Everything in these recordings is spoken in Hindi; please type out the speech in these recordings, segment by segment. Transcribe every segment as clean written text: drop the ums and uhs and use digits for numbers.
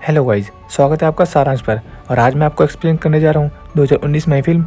हेलो गाइज, स्वागत है आपका सारांश पर। और आज मैं आपको एक्सप्लेन करने जा रहा हूँ 2019 में फिल्म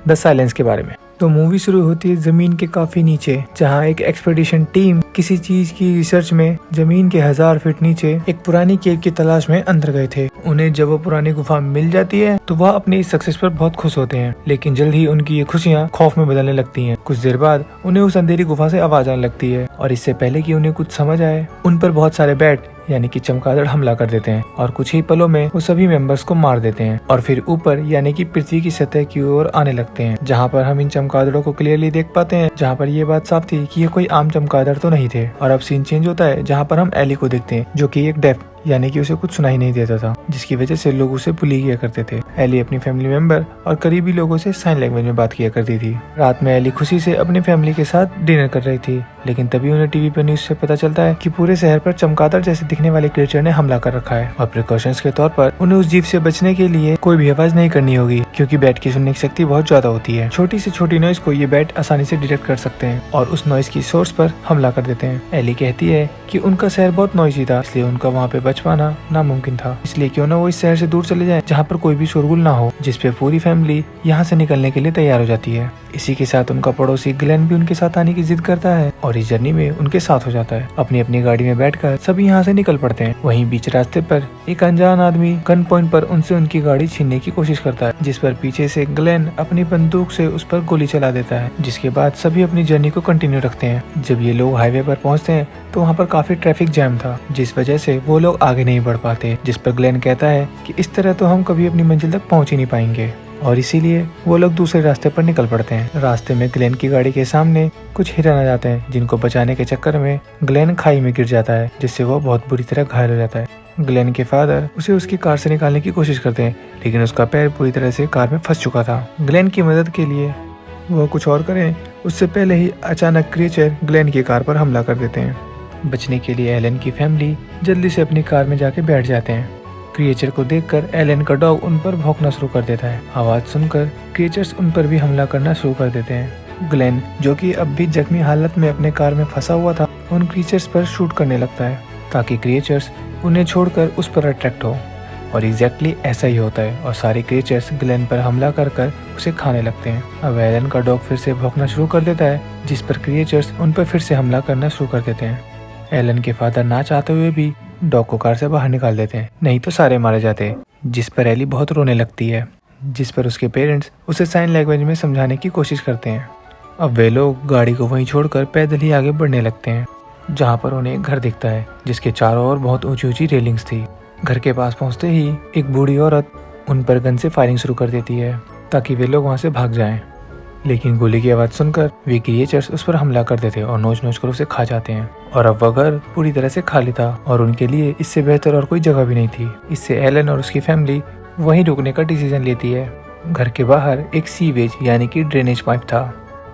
द साइलेंस के बारे में। तो मूवी शुरू होती है जमीन के काफी नीचे, जहाँ एक एक्सपेडिशन टीम किसी चीज की रिसर्च में जमीन के 1000 फीट नीचे एक पुरानी केव की तलाश में अंदर गए थे। उन्हें जब वो पुरानी गुफा मिल जाती है तो वह अपनी इस सक्सेस पर बहुत खुश होते हैं, लेकिन जल्द ही उनकी ये खुशियाँ खौफ में बदलने लगती हैं। कुछ देर बाद उन्हें उस अंधेरी गुफा से आवाज आने लगती है और इससे पहले कि उन्हें कुछ समझ आए, उन पर बहुत सारे बैट यानी कि चमगादड़ हमला कर देते हैं और कुछ ही पलों में वो सभी मेंबर्स को मार देते हैं और फिर ऊपर यानी कि पृथ्वी की सतह की ओर आने लगते हैं, जहाँ पर हम इन चमगादड़ों को क्लियरली देख पाते हैं। जहाँ पर ये बात साफ थी कि ये कोई आम चमगादड़ तो नहीं थे। और अब सीन चेंज होता है, जहाँ पर हम एली को देखते हैं जो कि एक डेफ यानी कि उसे कुछ सुनाई नहीं देता था, जिसकी वजह से लोग उसे बुली किया करते थे। एली अपनी फैमिली मेंबर और करीबी लोगों से साइन लैंग्वेज में बात किया करती थी। रात में एली खुशी से अपनी फैमिली के साथ डिनर कर रही थी, लेकिन तभी उन्हें टीवी पर न्यूज से पता चलता है कि पूरे शहर पर चमगादड़ जैसे दिखने वाले क्रिएचर ने हमला कर रखा है और प्रिकॉशंस के तौर पर उन्हें उस जीव से बचने के लिए कोई भी आवाज नहीं करनी होगी, क्योंकि बैट की सुनने की शक्ति बहुत ज्यादा होती है। छोटी से छोटी नॉइज को ये बैट आसानी से डिटेक्ट कर सकते हैं और उस नॉइज की सोर्स पर हमला कर देते हैं। एली कहती है कि उनका शहर बहुत नॉइजी था, इसलिए उनका वहाँ पे बच पाना नामुमकिन था, इसलिए क्यों ना वो इस शहर से दूर चले जाए जहाँ पर कोई भी शोरगुल ना हो, जिस पे पूरी फैमिली यहाँ से निकलने के लिए तैयार हो जाती है। इसी के साथ उनका पड़ोसी ग्लेन भी उनके साथ आने की जिद करता है और इस जर्नी में उनके साथ हो जाता है। अपनी अपनी गाड़ी में बैठकर सभी यहाँ से निकल पड़ते हैं। वहीं बीच रास्ते पर एक अनजान आदमी गन पॉइंट पर उनसे उनकी गाड़ी छीनने की कोशिश करता है, जिस पर पीछे से ग्लेन अपनी बंदूक से उस पर गोली चला देता है, जिसके बाद सभी अपनी जर्नी को कंटिन्यू रखते हैं। जब ये लोग हाईवे पर पहुँचते हैं तो वहाँ पर काफी ट्रैफिक जैम था, जिस वजह से वो लोग आगे नहीं बढ़ पाते, जिस पर ग्लेन कहता है कि इस तरह तो हम कभी अपनी मंजिल तक पहुँच ही नहीं पाएंगे और इसीलिए वो लोग दूसरे रास्ते पर निकल पड़ते हैं। रास्ते में ग्लेन की गाड़ी के सामने कुछ हिरन आ जाते हैं, जिनको बचाने के चक्कर में ग्लेन खाई में गिर जाता है, जिससे वो बहुत बुरी तरह घायल हो जाता है। ग्लेन के फादर उसे उसकी कार से निकालने की कोशिश करते हैं, लेकिन उसका पैर पूरी तरह से कार में फंस चुका था। ग्लेन की मदद के लिए वो कुछ और करें उससे पहले ही अचानक क्रिएचर ग्लेन की कार पर हमला कर देते हैं। बचने के लिए एलन की फैमिली जल्दी से अपनी कार में जाके बैठ जाते हैं। क्रिएचर को देखकर एलन का डॉग उन पर भौंकना शुरू कर देता है। आवाज सुनकर क्रिएचर्स उन पर भी हमला करना शुरू कर देते हैं। ग्लेन, जो कि अब भी जख्मी हालत में अपने कार में फंसा हुआ था, उन क्रिएचर्स पर शूट करने लगता है ताकि क्रिएचर्स उन्हें छोड़कर उस पर अट्रैक्ट हो। और एग्जैक्टली ऐसा ही होता है और सारे क्रिएचर्स ग्लेन पर हमला कर उसे खाने लगते हैं। अब एलन का डॉग फिर से भौंकना शुरू कर देता है, जिस पर क्रिएचर्स उन पर फिर से हमला करना शुरू कर देते हैं। एलन के फादर ना चाहते हुए भी डॉग को कार से बाहर निकाल देते हैं, नहीं तो सारे मारे जाते, जिस पर एली बहुत रोने लगती है, जिस पर उसके पेरेंट्स उसे साइन लैंग्वेज में समझाने की कोशिश करते हैं। अब वे लोग गाड़ी को वहीं छोड़कर पैदल ही आगे बढ़ने लगते हैं, जहाँ पर उन्हें एक घर दिखता है जिसके चारों ओर बहुत ऊंची ऊंची रेलिंग्स थी। घर के पास पहुँचते ही एक बूढ़ी औरत उन पर गन से फायरिंग शुरू कर देती है ताकि वे लोग वहाँ से भाग जाएं, लेकिन गोली की आवाज सुनकर वे क्रिएचर्स उस पर हमला कर देते और नोच नोच कर उसे खा जाते हैं। और अब वह घर पूरी तरह से खाली था और उनके लिए इससे बेहतर और कोई जगह भी नहीं थी। इससे एलन और उसकी फैमिली वहीं रुकने का डिसीजन लेती है। घर के बाहर एक सीवेज यानी कि ड्रेनेज पाइप था,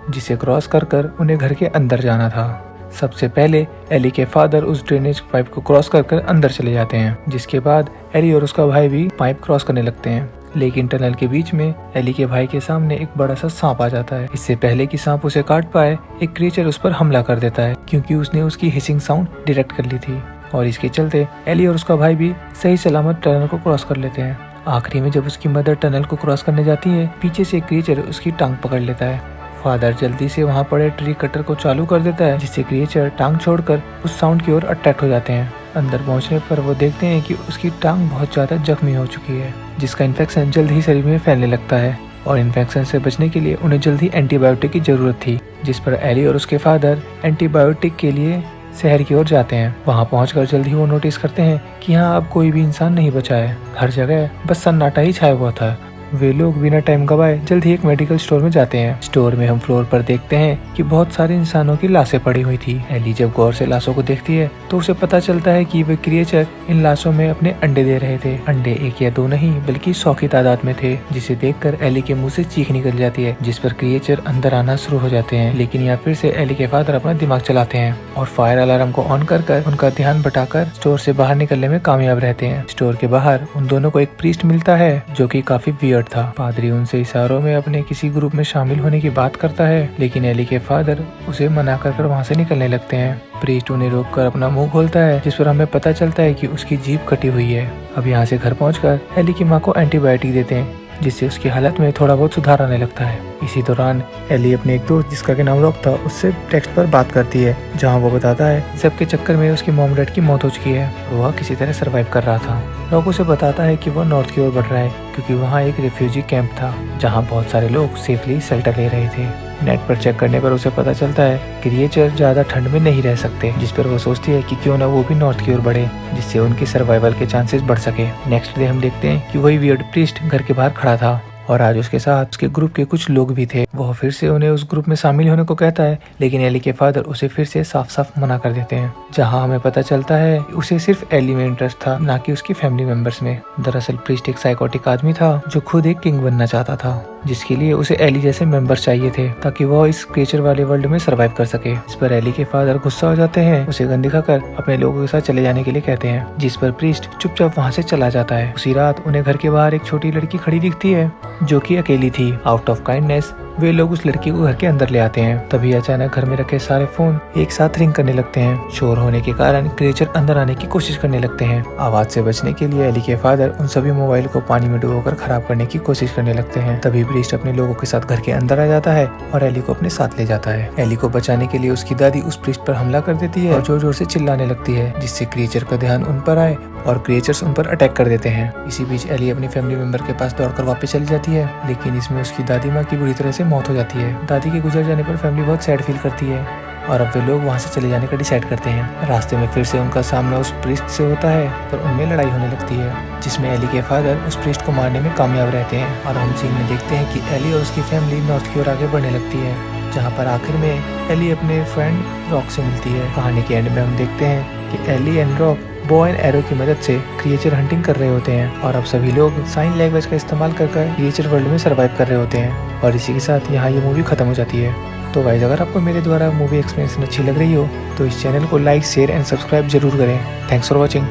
जिसे क्रॉस कर उन्हें घर के अंदर जाना था। सबसे पहले एली के फादर उस ड्रेनेज पाइप को क्रॉस कर अंदर चले जाते हैं, जिसके बाद एली और उसका भाई भी पाइप क्रॉस करने लगते हैं। लेकिन टनल के बीच में एली के भाई के सामने एक बड़ा सा सांप आ जाता है। इससे पहले कि सांप उसे काट पाए, एक क्रिएचर उस पर हमला कर देता है, क्योंकि उसने उसकी हिसिंग साउंड डिटेक्ट कर ली थी और इसके चलते एली और उसका भाई भी सही सलामत टनल को क्रॉस कर लेते हैं। आखिरी में जब उसकी मदर टनल को क्रॉस करने जाती है, पीछे से एक क्रिएचर उसकी टांग पकड़ लेता है। फादर जल्दी से वहाँ पड़े ट्री कटर को चालू कर देता है, जिससे क्रिएचर टांग छोड़कर उस साउंड की ओर अट्रैक्ट हो जाते हैं। अंदर पहुंचने पर वो देखते हैं कि उसकी टांग बहुत ज्यादा जख्मी हो चुकी है, जिसका इन्फेक्शन जल्द ही शरीर में फैलने लगता है और इन्फेक्शन से बचने के लिए उन्हें जल्द ही एंटीबायोटिक की जरूरत थी, जिस पर एली और उसके फादर एंटीबायोटिक के लिए शहर की ओर जाते हैं। वहाँ पहुंचकर जल्द ही वो नोटिस करते हैं कि यहाँ अब कोई भी इंसान नहीं बचा है, हर जगह बस सन्नाटा ही छाया हुआ था। वे लोग बिना टाइम गवाए जल्द ही एक मेडिकल स्टोर में जाते हैं। स्टोर में हम फ्लोर पर देखते हैं कि बहुत सारे इंसानों की लाशें पड़ी हुई थी। एली जब गौर से लाशों को देखती है तो उसे पता चलता है कि वे क्रिएचर इन लाशों में अपने अंडे दे रहे थे। अंडे 1 या 2 नहीं बल्कि 100 की तादाद में थे, जिसे देखकर एली के मुंह से चीख निकल जाती है, जिस पर क्रिएचर अंदर आना शुरू हो जाते हैं। लेकिन यहाँ फिर से एली के फादर अपना दिमाग चलाते हैं और फायर अलार्म को ऑन कर उनका ध्यान बटाकर स्टोर से बाहर निकलने में कामयाब रहते हैं। स्टोर के बाहर उन दोनों को एक प्रीस्ट मिलता है, जो कि काफी वियर्ड था। पादरी उनसे इशारों में अपने किसी ग्रुप में शामिल होने की बात करता है, लेकिन एली के फादर उसे मना कर वहाँ से निकलने लगते हैं। प्रीस्ट उन्हें रोककर अपना मुंह खोलता है, जिस पर हमें पता चलता है कि उसकी जीभ कटी हुई है। अब यहाँ से घर पहुंचकर एली की माँ को एंटीबायोटिक देते हैं, जिससे उसकी हालत में थोड़ा बहुत सुधार आने लगता है। इसी दौरान एली अपने एक दोस्त जिसका के नाम रॉक था उससे टेक्स्ट पर बात करती है, जहां वो बताता है सबके चक्कर में उसकी मॉम डैड की मौत हो चुकी है और वह किसी तरह सरवाइव कर रहा था। रॉक उसे बताता है कि वह नॉर्थ की ओर बढ़ रहा है क्योंकि वहाँ एक रिफ्यूजी कैंप था जहाँ बहुत सारे लोग सेफली शेल्टर ले रहे थे। नेट पर चेक करने पर उसे पता चलता है कि क्रिएचर ज्यादा ठंड में नहीं रह सकते, जिस पर वो सोचती है कि क्यों ना वो भी नॉर्थ की ओर बढ़े जिससे उनकी सर्वाइवल के चांसेस बढ़ सके। नेक्स्ट डे हम देखते हैं कि वही वियर्ड प्रीस्ट घर के बाहर खड़ा था और आज उसके साथ उसके ग्रुप के कुछ लोग भी थे। वह फिर से उन्हें उस ग्रुप में शामिल होने को कहता है, लेकिन एली के फादर उसे फिर से साफ साफ मना कर देते हैं, जहां हमें पता चलता है उसे सिर्फ एली में इंटरेस्ट था, ना कि उसकी फैमिली मेंबर्स में। दरअसल प्रीस्ट एक साइकोटिक आदमी था जो खुद एक किंग बनना चाहता था, जिसके लिए उसे एली जैसे मेंबर्स चाहिए थे ताकि वह इस क्रिएचर वाले वर्ल्ड में सर्वाइव कर सके। इस पर एली के फादर गुस्सा हो जाते हैं, उसे गन दिखाकर अपने लोगों के साथ चले जाने के लिए कहते हैं, जिस पर प्रीस्ट चुपचाप वहाँ से चला जाता है। उसी रात उन्हें घर के बाहर एक छोटी लड़की खड़ी दिखती है जो कि अकेली थी। आउट ऑफ काइंडनेस वे लोग उस लड़की को घर के अंदर ले आते हैं। तभी अचानक घर में रखे सारे फोन एक साथ रिंग करने लगते हैं। शोर होने के कारण क्रिएचर अंदर आने की कोशिश करने लगते हैं। आवाज से बचने के लिए एली के फादर उन सभी मोबाइल को पानी में डुबोकर खराब करने की कोशिश करने लगते हैं। तभी प्रीस्ट अपने लोगों के साथ घर के अंदर आ जाता है और एली को अपने साथ ले जाता है। एली को बचाने के लिए उसकी दादी उस प्रीस्ट पर हमला कर देती है और जोर जोर से चिल्लाने लगती है, जिससे क्रिएचर का ध्यान उन पर आए और क्रिएचर्स उन पर अटैक कर देते हैं। इसी बीच एली अपनी फैमिली मेंबर के पास दौड़कर वापस चली जाती है, लेकिन इसमें उसकी दादी माँ की बुरी तरह से मौत हो जाती है। दादी के गुजर जाने पर फैमिली बहुत सैड फील करती है और अब वे लोग वहाँ से चले जाने का डिसाइड करते हैं। रास्ते में फिर से उनका सामना उस प्रीस्ट से होता है, पर उनमें लड़ाई होने लगती है, जिसमें एली के फादर उस प्रीस्ट को मारने में कामयाब रहते हैं और हम सीन में देखते हैं कि एली और उसकी फैमिली नॉर्थ की ओर आगे बढ़ने लगती है, जहाँ पर आखिर में एली अपने फ्रेंड रॉक से मिलती है। कहानी के एंड में हम देखते हैं कि एली and rock bow and arrow की मदद से क्रिएचर हंटिंग कर रहे होते हैं और अब सभी लोग साइन लैंग्वेज का इस्तेमाल कर क्रिएचर वर्ल्ड में सर्वाइव कर रहे होते हैं। और इसी के साथ यहाँ ये मूवी खत्म हो जाती है। तो गाइस, अगर आपको मेरे द्वारा मूवी एक्सपीरियंस अच्छी लग रही हो तो इस चैनल को लाइक, शेयर एंड सब्सक्राइब जरूर करें। Thanks for watching.